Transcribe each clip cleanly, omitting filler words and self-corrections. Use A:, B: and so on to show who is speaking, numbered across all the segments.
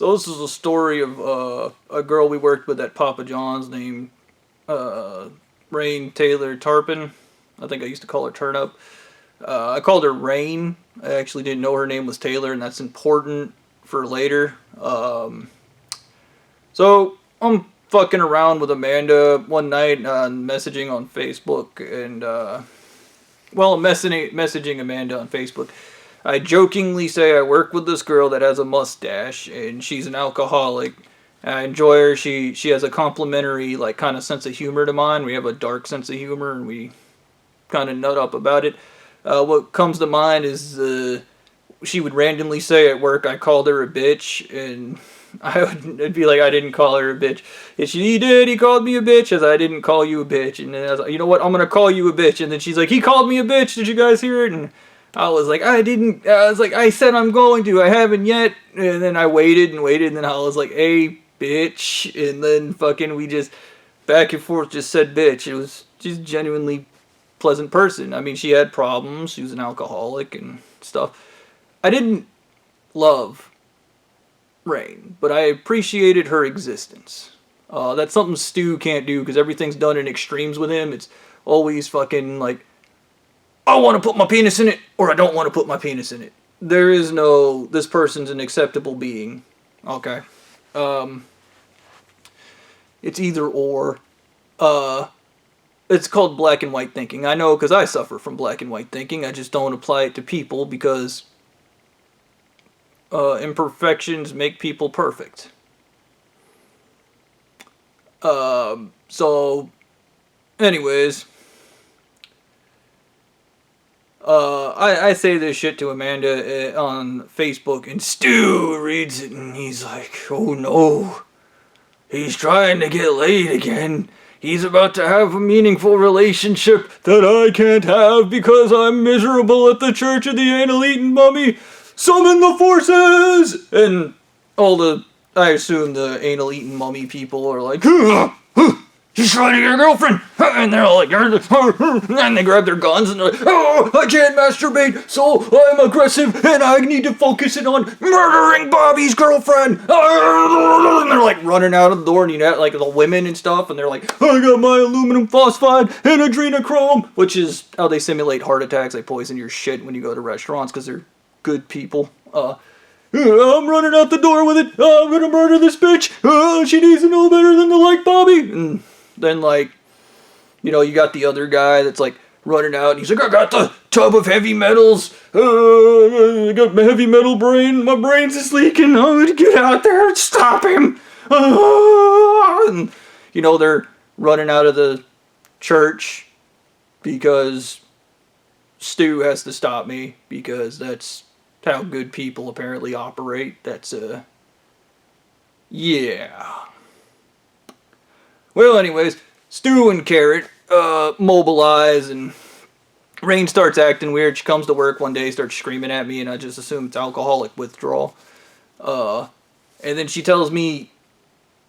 A: So this is a story of a girl we worked with at Papa John's named Rain Taylor Turpin. I think I used to call her Turnip. I called her Rain. I actually didn't know her name was Taylor, and that's important for later. So I'm fucking around with Amanda one night, messaging on Facebook, and I'm messaging Amanda on Facebook. I jokingly say I work with this girl that has a mustache, and she's an alcoholic. I enjoy her. She has a complimentary, like, kind of sense of humor to mine. We have a dark sense of humor, and we kind of nut up about it. What comes to mind is she would randomly say at work I called her a bitch, and it'd be like I didn't call her a bitch. And he did. He called me a bitch, as I didn't call you a bitch. And then I was like, you know what? I'm gonna call you a bitch. And then she's like, he called me a bitch. Did you guys hear it? And I was like, I didn't. I was like, I said I'm going to. I haven't yet. And then I waited and waited. And then I was like, hey, bitch. And then fucking we just back and forth just said bitch. It was just genuinely pleasant person. I mean, she had problems. She was an alcoholic and stuff. I didn't love Rain, but I appreciated her existence. That's something Stu can't do because everything's done in extremes with him. It's always fucking like, I want to put my penis in it, or I don't want to put my penis in it. There is no, this person's an acceptable being. Okay. It's either or. It's called black and white thinking. I know because I suffer from black and white thinking. I just don't apply it to people because imperfections make people perfect. So, anyways, I say this shit to Amanda on Facebook, and Stu reads it, and he's like, oh no, he's trying to get laid again. He's about to have a meaningful relationship that I can't have because I'm miserable at the Church of the Anal Eating Mummy. Summon the forces! And I assume the anal eating mummy people are like, he's trying to get a girlfriend! And they're like, and they grab their guns and they're like, oh, I can't masturbate, so I'm aggressive and I need to focus it on murdering Bobby's girlfriend! And they're like running out of the door, and you know, like the women and stuff, and they're like, I got my aluminum phosphide and adrenochrome, which is how they simulate heart attacks. They poison your shit when you go to restaurants because they're good people. I'm running out the door with it. I'm gonna murder this bitch. She needs to know better than to like Bobby. And then, like, you know, you got the other guy that's like running out. And he's like, I got the tub of heavy metals. I got my heavy metal brain. My brain's is leaking. I'm gonna get out there and stop him. And, you know, they're running out of the church because Stu has to stop me because that's how good people apparently operate. That's, yeah. Well, anyways, Stu and Carrot, mobilize, and Rain starts acting weird. She comes to work one day, starts screaming at me, and I just assume it's alcoholic withdrawal. And then she tells me,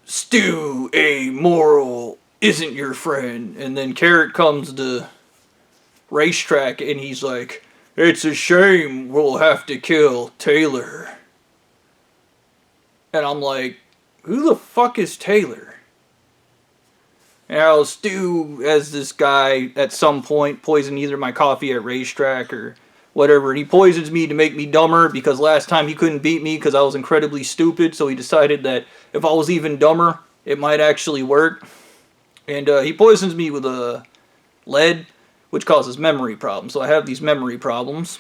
A: Stu, amoral, isn't your friend. And then Carrot comes to racetrack, and he's like, it's a shame we'll have to kill Taylor. And I'm like, who the fuck is Taylor? And how Stu, as this guy, at some point, poisoned either my coffee at racetrack or whatever. And he poisons me to make me dumber because last time he couldn't beat me because I was incredibly stupid. So he decided that if I was even dumber, it might actually work. And he poisons me with a lead, which causes memory problems. So I have these memory problems.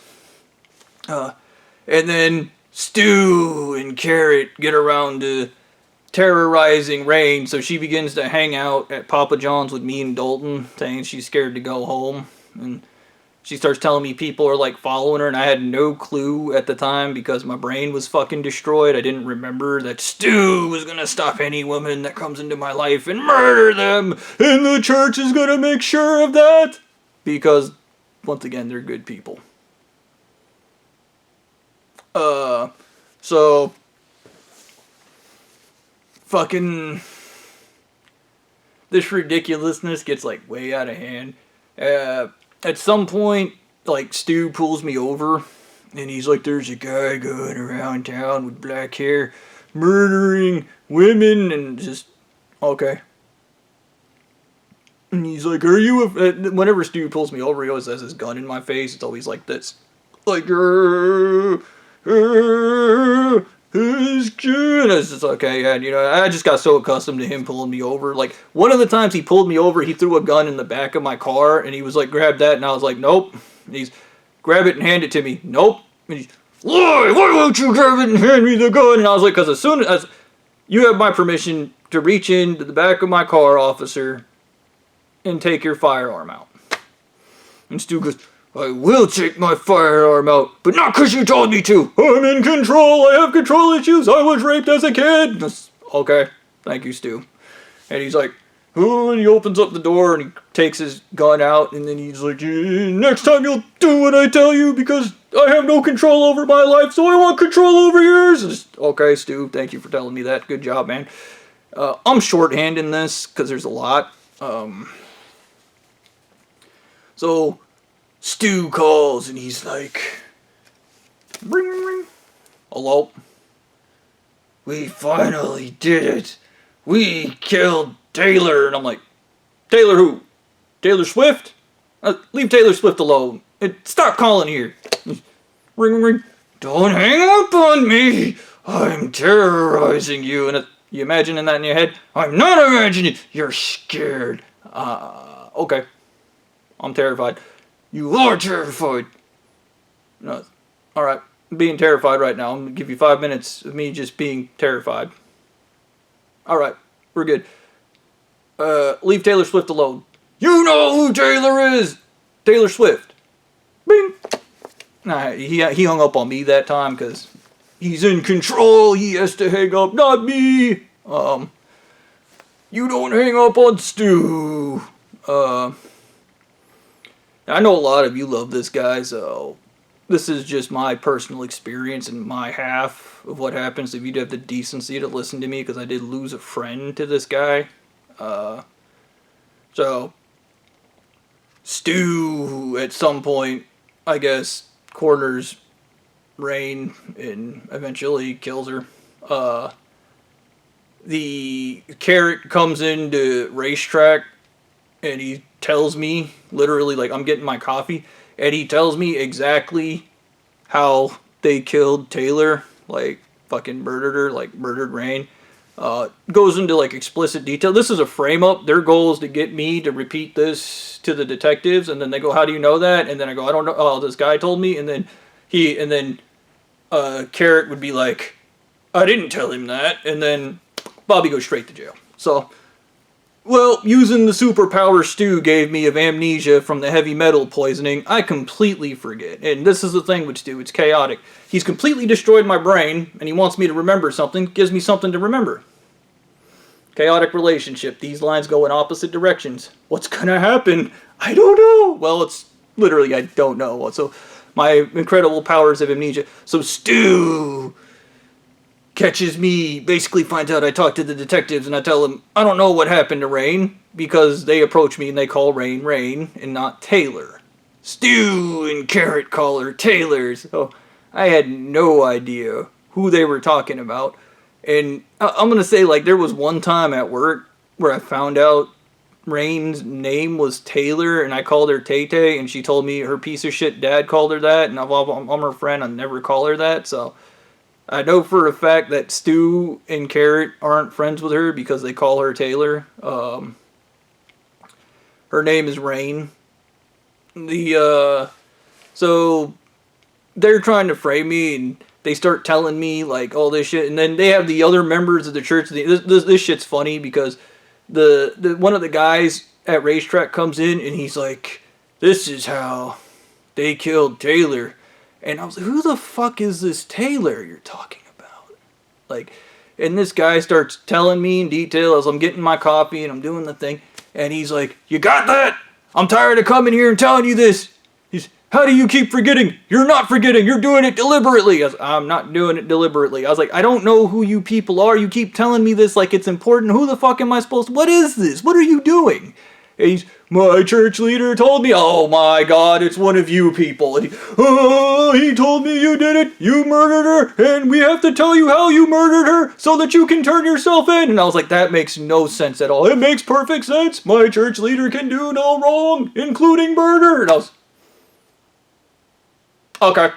A: And then Stu and Carrot get around to terrorizing Rain, so she begins to hang out at Papa John's with me and Dalton, saying she's scared to go home. And she starts telling me people are like following her, and I had no clue at the time because my brain was fucking destroyed. I didn't remember that Stu was gonna stop any woman that comes into my life and murder them, and the church is gonna make sure of that. Because, once again, they're good people. So, fucking, this ridiculousness gets, like, way out of hand. At some point, like, Stu pulls me over, and he's like, there's a guy going around town with black hair murdering women, and just, okay. And he's like, are you whenever Stu pulls me over, he always has his gun in my face. It's always like this. Like, it's good. It's just okay, and I just got so accustomed to him pulling me over. Like, one of the times he pulled me over, he threw a gun in the back of my car, and he was like, grab that, and I was like, nope. And he's, grab it and hand it to me. Nope. And he's, why won't you grab it and hand me the gun? And I was like, because as soon as you have my permission to reach into the back of my car, officer, and take your firearm out. And Stu goes, I will take my firearm out, but not because you told me to. I'm in control. I have control issues. I was raped as a kid. That's, okay. Thank you, Stu. And he's like, oh, and he opens up the door and he takes his gun out, and then he's like, next time you'll do what I tell you because I have no control over my life, so I want control over yours. And just, okay, Stu, thank you for telling me that. Good job, man. I'm shorthanding this because there's a lot. So Stu calls and he's like, ring, ring, ring. Hello? We finally did it. We killed Taylor. And I'm like, Taylor who? Taylor Swift? Leave Taylor Swift alone. Stop calling here. Ring, ring, ring. Don't hang up on me. I'm terrorizing you. And you imagining that in your head? I'm not imagining. You're scared. Okay. I'm terrified. You are terrified. No. Alright. I'm being terrified right now. I'm going to give you 5 minutes of me just being terrified. Alright. We're good. Leave Taylor Swift alone. You know who Taylor is! Taylor Swift. Bing! Nah, he hung up on me that time because he's in control. He has to hang up, not me. You don't hang up on Stu. I know a lot of you love this guy, so this is just my personal experience and my half of what happens if you have the decency to listen to me, because I did lose a friend to this guy. So Stu, at some point, I guess, corners Rain and eventually kills her. The Carrot comes into Racetrack and he tells me, literally, like, I'm getting my coffee, and he tells me exactly how they killed Taylor, like, fucking murdered her, like, murdered Rain. Goes into, like, explicit detail. This is a frame-up. Their goal is to get me to repeat this to the detectives, and then they go, how do you know that? And then I go, I don't know. Oh, this guy told me. And then Carrot would be like, I didn't tell him that. And then Bobby goes straight to jail. So, well, using the superpower Stu gave me of amnesia from the heavy metal poisoning, I completely forget. And this is the thing with Stu, it's chaotic. He's completely destroyed my brain, and he wants me to remember something, gives me something to remember. Chaotic relationship. These lines go in opposite directions. What's gonna happen? I don't know. Well, it's literally, I don't know. So, my incredible powers of amnesia. So, Stu catches me, basically finds out I talk to the detectives, and I tell them, I don't know what happened to Rain, because they approach me and they call Rain Rain, and not Taylor. Stu and Carrot call her Taylor, so I had no idea who they were talking about. And I'm going to say, like, there was one time at work where I found out Rain's name was Taylor, and I called her Tay-Tay, and she told me her piece of shit dad called her that, and I'm her friend, I never call her that, so I know for a fact that Stu and Carrot aren't friends with her because they call her Taylor. Her name is Rain. So they're trying to frame me, and they start telling me like all this shit, and then they have the other members of the church. This shit's funny because the one of the guys at Racetrack comes in and he's like, "This is how they killed Taylor." And I was like, who the fuck is this Taylor you're talking about? Like, and this guy starts telling me in detail as I'm getting my coffee and I'm doing the thing. And he's like, you got that? I'm tired of coming here and telling you this. How do you keep forgetting? You're not forgetting. You're doing it deliberately. I'm not doing it deliberately. I was like, I don't know who you people are. You keep telling me this like it's important. Who the fuck am I supposed to? What is this? What are you doing? My church leader told me, oh my God, it's one of you people. And he told me you did it, you murdered her, and we have to tell you how you murdered her so that you can turn yourself in. And I was like, that makes no sense at all. It makes perfect sense. My church leader can do no wrong, including murder. And I was, okay.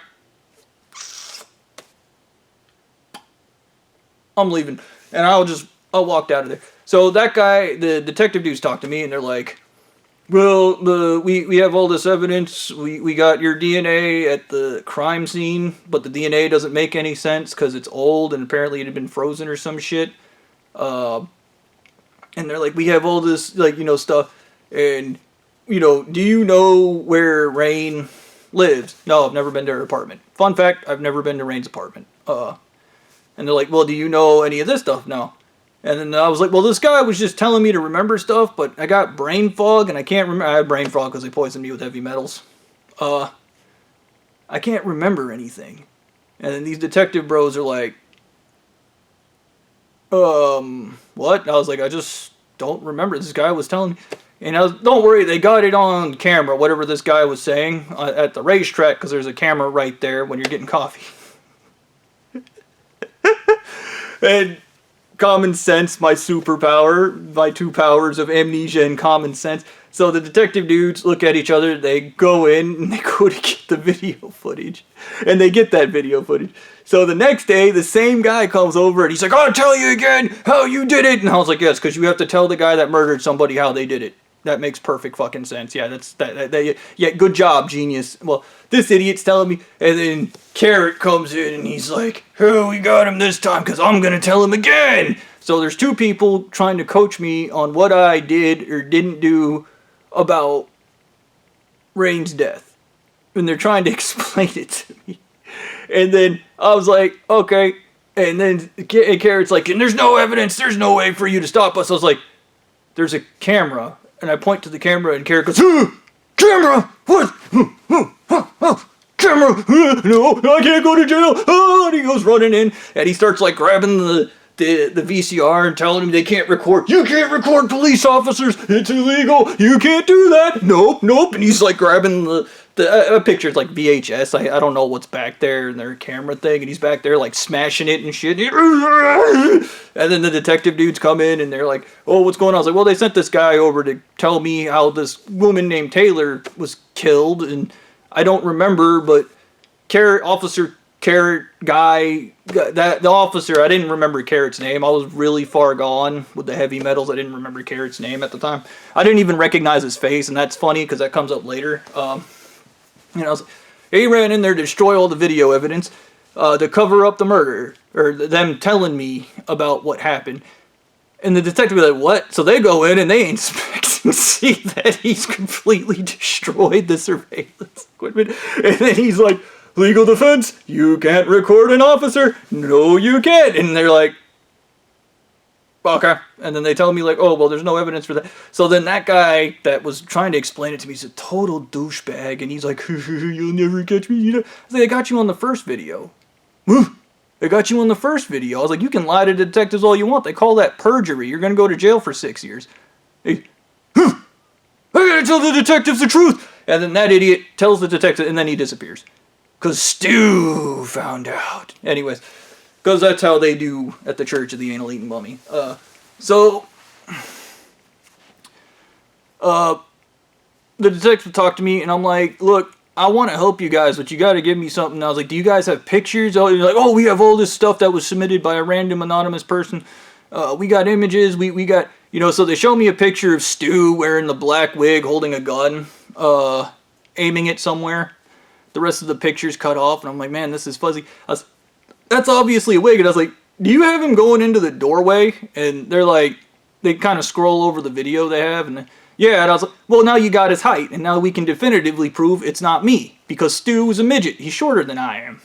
A: I'm leaving. And I walked out of there. So that guy, the detective dudes talked to me, and they're like, well, we have all this evidence. We got your DNA at the crime scene, but the DNA doesn't make any sense because it's old and apparently it had been frozen or some shit. And they're like, we have all this, like, you know, stuff. And, you know, do you know where Rain lives? No, I've never been to her apartment. Fun fact, I've never been to Rain's apartment. And they're like, well, do you know any of this stuff? No. And then I was like, well, this guy was just telling me to remember stuff, but I got brain fog, and I can't remember. I had brain fog because they poisoned me with heavy metals. I can't remember anything. And then these detective bros are like, what? And I was like, I just don't remember. This guy was telling me. And I was, don't worry, they got it on camera, whatever this guy was saying, at the racetrack, because there's a camera right there when you're getting coffee. And common sense, my superpower, my two powers of amnesia and common sense. So the detective dudes look at each other, they go in, and they go to get the video footage. And they get that video footage. So the next day, the same guy comes over, and he's like, I'll tell you again how you did it. And I was like, yes, because you have to tell the guy that murdered somebody how they did it. That makes perfect fucking sense. Yeah, yeah, good job, genius. Well, this idiot's telling me, and then Carrot comes in, and he's like, oh, we got him this time, because I'm going to tell him again. So there's two people trying to coach me on what I did or didn't do about Rain's death. And they're trying to explain it to me. And then I was like, okay. And then Carrot's like, and there's no evidence, there's no way for you to stop us. I was like, there's a camera. And I point to the camera, and Carrot goes, camera! What? Camera! No, I can't go to jail! And he goes running in, and he starts like grabbing the VCR and telling him they can't record. You can't record police officers! It's illegal! You can't do that! Nope! And he's like grabbing the picture's like VHS. I don't know what's back there in their camera thing, and he's back there like smashing it and shit. And then the detective dudes come in, and they're like, oh, what's going on? I was like, well, they sent this guy over to tell me how this woman named Taylor was killed, and I don't remember, but Officer Carrot guy, the officer, I didn't remember Carrot's name. I was really far gone with the heavy metals. I didn't remember Carrot's name at the time. I didn't even recognize his face, and that's funny because that comes up later. You know, he ran in there to destroy all the video evidence to cover up the murder, or them telling me about what happened. And the detective was like, what? So they go in and they inspect and see that he's completely destroyed the surveillance equipment. And then he's like, legal defense, you can't record an officer. No, you can't. And they're like, okay. And then they tell me like, oh, well, there's no evidence for that. So then that guy that was trying to explain it to me, he's a total douchebag. And he's like, you'll never catch me. You know, I was like, I got you on the first video. I got you on the first video. I was like, you can lie to detectives all you want. They call that perjury. You're going to go to jail for 6 years. I gotta tell the detectives the truth. And then that idiot tells the detective, and then he disappears. Because Stu found out. Anyways. Because that's how they do at the Church of the Anal Eating Mummy. The detective talked to me, and I'm like, look, I want to help you guys, but you got to give me something. And I was like, do you guys have pictures? Oh, you're like, oh, we have all this stuff that was submitted by a random anonymous person. We got images. We got, you know, so they show me a picture of Stu wearing the black wig, holding a gun, aiming it somewhere. The rest of the picture's cut off, and I'm like, man, this is fuzzy. That's obviously a wig. And I was like, do you have him going into the doorway? And they're like, they kind of scroll over the video they have. And yeah, and I was like, well, now you got his height. And now we can definitively prove it's not me. Because Stu is a midget. He's shorter than I am.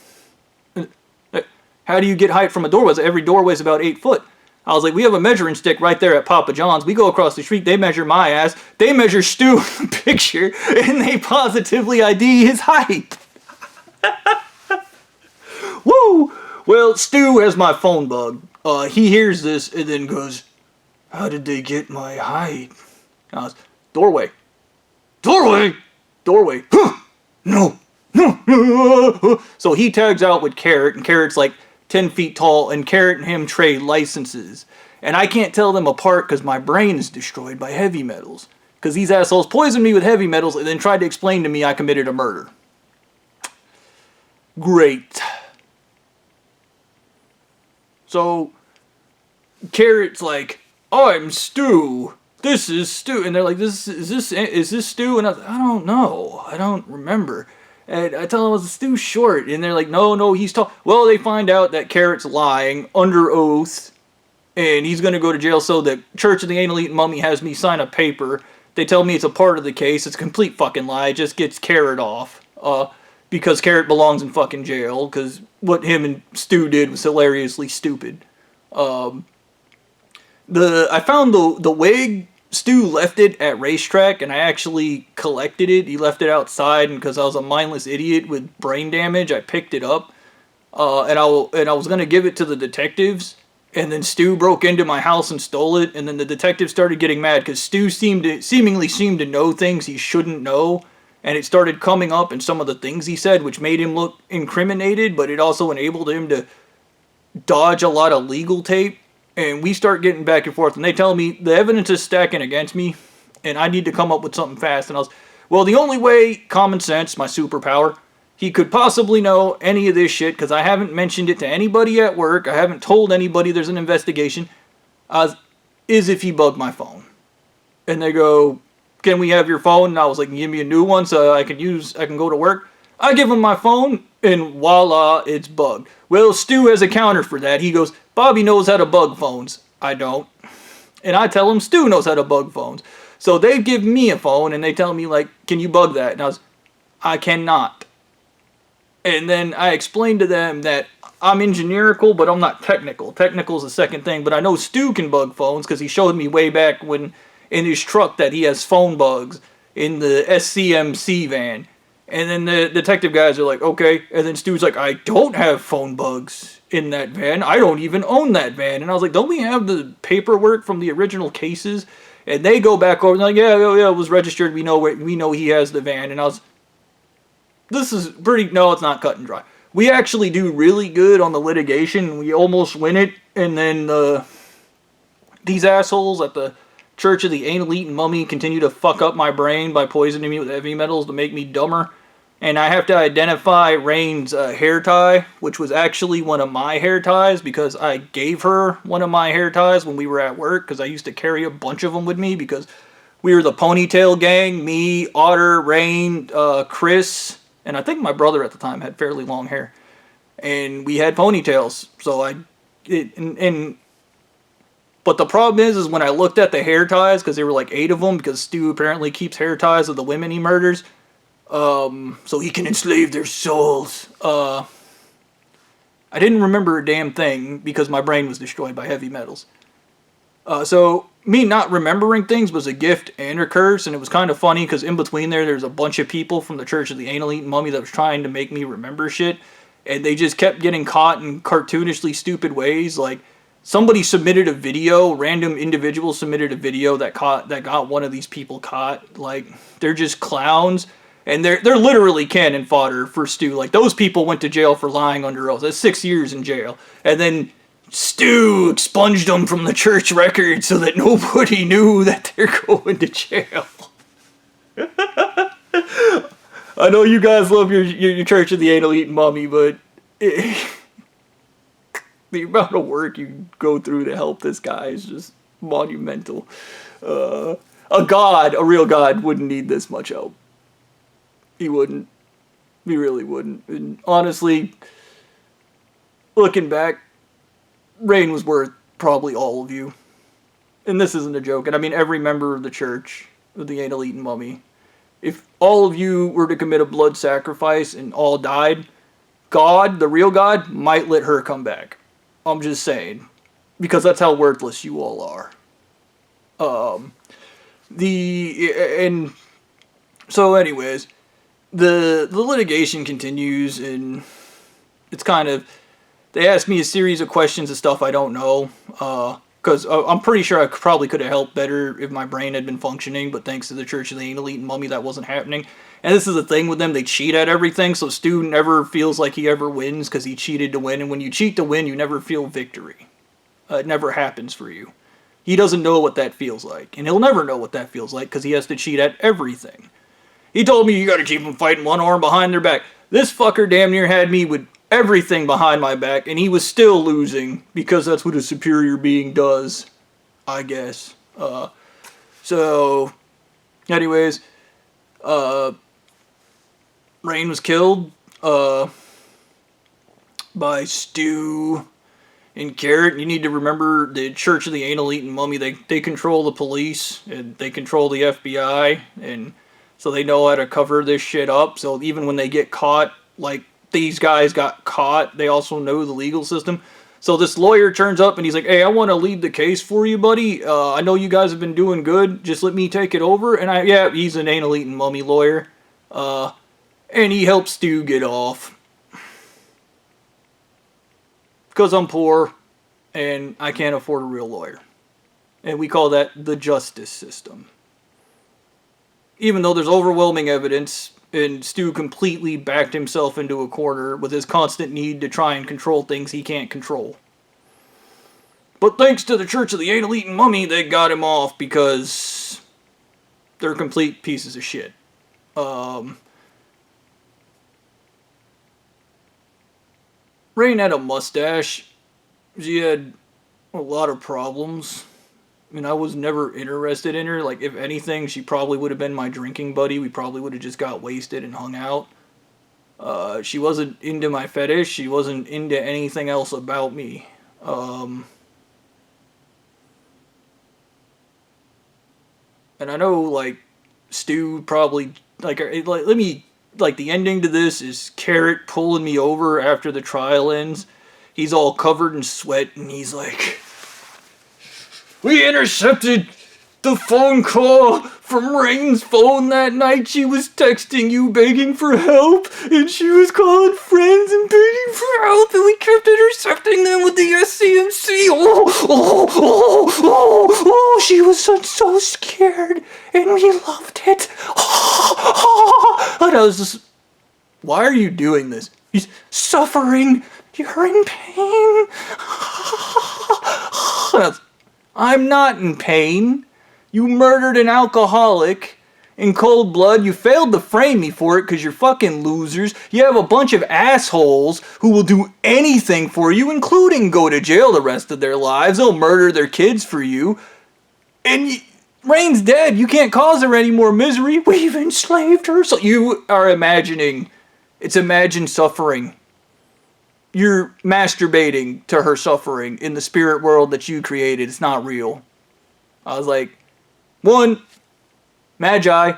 A: How do you get height from a doorway? Every doorway is about 8 foot. I was like, we have a measuring stick right there at Papa John's. We go across the street. They measure my ass. They measure Stu in the picture. And they positively ID his height. Woo! Well, Stu has my phone bug. He hears this and then goes, how did they get my height? Doorway. Doorway! Doorway. Huh! No. No. So he tags out with Carrot, and Carrot's like 10 feet tall, and Carrot and him trade licenses. And I can't tell them apart because my brain is destroyed by heavy metals. Because these assholes poisoned me with heavy metals and then tried to explain to me I committed a murder. Great. So, Carrot's like, I'm Stu. This is Stu. And they're like, is this Stu? And I was like, I don't know. I don't remember. And I tell them, was Stu short? And they're like, no, he's tall. Well, they find out that Carrot's lying under oath. And he's going to go to jail, so the Church of the Anal Eating Mummy has me sign a paper. They tell me it's a part of the case. It's a complete fucking lie. It just gets Carrot off. Because Carrot belongs in fucking jail. Because what him and Stu did was hilariously stupid. I found the wig. Stu left it at Racetrack, and I actually collected it. He left it outside, and because I was a mindless idiot with brain damage, I picked it up. And I was going to give it to the detectives. And then Stu broke into my house and stole it, and then the detective started getting mad because Stu seemingly seemed to know things he shouldn't know, and it started coming up in some of the things he said, which made him look incriminated, but it also enabled him to dodge a lot of legal tape, and we start getting back and forth, and they tell me the evidence is stacking against me, and I need to come up with something fast, and I was, well, the only way, common sense, my superpower, he could possibly know any of this shit, because I haven't mentioned it to anybody at work, I haven't told anybody there's an investigation, is if he bugged my phone. And they go, can we have your phone? And I was like, give me a new one so I can go to work. I give him my phone, and voila, it's bugged. Well, Stu has a counter for that. He goes, Bobby knows how to bug phones. I don't. And I tell him Stu knows how to bug phones. So they give me a phone, and they tell me, like, can you bug that? And I cannot. And then I explained to them that I'm engineerical, but I'm not technical. Technical is the second thing, but I know Stu can bug phones because he showed me way back when in his truck that he has phone bugs in the SCMC van. And then the detective guys are like, okay. And then Stu's like, I don't have phone bugs in that van. I don't even own that van. And I was like, don't we have the paperwork from the original cases? And they go back over and like, yeah, it was registered. We know he has the van. And I was, this is pretty, no, it's not cut and dry. We actually do really good on the litigation. We almost win it. And then these assholes at the Church of the Anal Eating Mummy continue to fuck up my brain by poisoning me with heavy metals to make me dumber. And I have to identify Rain's hair tie, which was actually one of my hair ties because I gave her one of my hair ties when we were at work because I used to carry a bunch of them with me because we were the ponytail gang, me, Otter, Rain, Chris, and I think my brother at the time had fairly long hair. And we had ponytails, so but the problem is when I looked at the hair ties, because there were like 8 of them, because Stu apparently keeps hair ties of the women he murders, so he can enslave their souls. I didn't remember a damn thing because my brain was destroyed by heavy metals. So me not remembering things was a gift and a curse, and it was kind of funny because in between there's a bunch of people from the Church of the Anal Eating Mummy that was trying to make me remember shit, and they just kept getting caught in cartoonishly stupid ways. Like somebody submitted a video, random individual submitted a video that got one of these people caught. Like they're just clowns. And they're literally cannon fodder for Stu. Like, those people went to jail for lying under oath. That's 6 years in jail. And then Stu expunged them from the church record so that nobody knew that they're going to jail. I know you guys love your Church of the Anal Eating Mummy, but the amount of work you go through to help this guy is just monumental. A real god, wouldn't need this much help. He wouldn't. He really wouldn't. And honestly, looking back, Rain was worth probably all of you. And this isn't a joke. And I mean every member of the Church of the Anal Eating Mummy. If all of you were to commit a blood sacrifice and all died, God, the real God, might let her come back. I'm just saying. Because that's how worthless you all are. So anyways, the litigation continues, and it's kind of, they ask me a series of questions of stuff I don't know. Because I'm pretty sure I probably could have helped better if my brain had been functioning, but thanks to the Church of the Anal Eating Mummy, that wasn't happening. And this is the thing with them, they cheat at everything, so Stu never feels like he ever wins because he cheated to win, and when you cheat to win, you never feel victory. It never happens for you. He doesn't know what that feels like, and he'll never know what that feels like because he has to cheat at everything. He told me you gotta keep them fighting one arm behind their back. This fucker damn near had me with everything behind my back, and he was still losing because that's what a superior being does, I guess. So, anyways, Rain was killed by Stu and Carrot. You need to remember the Church of the Anal Eating Mummy. They control the police and they control the FBI, and so they know how to cover this shit up. So even when they get caught, like these guys got caught, they also know the legal system. So this lawyer turns up and he's like, hey, I want to lead the case for you, buddy. I know you guys have been doing good. Just let me take it over. And yeah, he's an anal eating mummy lawyer. And he helps Stu get off. Because I'm poor and I can't afford a real lawyer. And we call that the justice system. Even though there's overwhelming evidence, and Stu completely backed himself into a corner with his constant need to try and control things he can't control. But thanks to the Church of the Anal Eating Mummy, they got him off because they're complete pieces of shit. Rain had a mustache. She had a lot of problems. I mean, I was never interested in her. Like, if anything, she probably would have been my drinking buddy. We probably would have just got wasted and hung out. She wasn't into my fetish. She wasn't into anything else about me. And I know, like, Stu probably, like, the ending to this is Carrot pulling me over after the trial ends. He's all covered in sweat, and he's like, we intercepted the phone call from Rain's phone that night. She was texting you begging for help, and she was calling friends and begging for help, and we kept intercepting them with the SCMC. Oh, she was so scared, and we loved it. And I was just, why are you doing this? He's suffering. You're in pain. I'm not in pain. You murdered an alcoholic in cold blood. You failed to frame me for it because you're fucking losers. You have a bunch of assholes who will do anything for you, including go to jail the rest of their lives. They'll murder their kids for you. And Rain's dead. You can't cause her any more misery. We've enslaved her. So you are imagining. It's imagined suffering. You're masturbating to her suffering in the spirit world that you created. It's not real. I was like, one, Magi,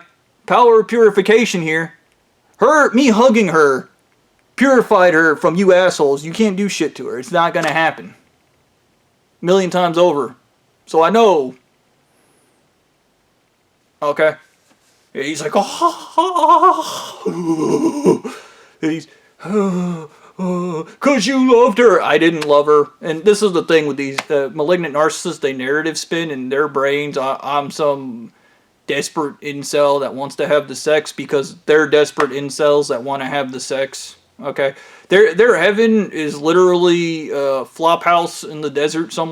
A: power of purification here. Me hugging her, purified her from you assholes. You can't do shit to her. It's not gonna happen. A million times over. So I know. Okay. Yeah, he's like, oh. And he's, cause you loved her. I didn't love her. And this is the thing with these malignant narcissists, they narrative spin in their brains. I'm some desperate incel that wants to have the sex because they're desperate incels that want to have the sex. Okay? Their heaven is literally a flop house in the desert somewhere.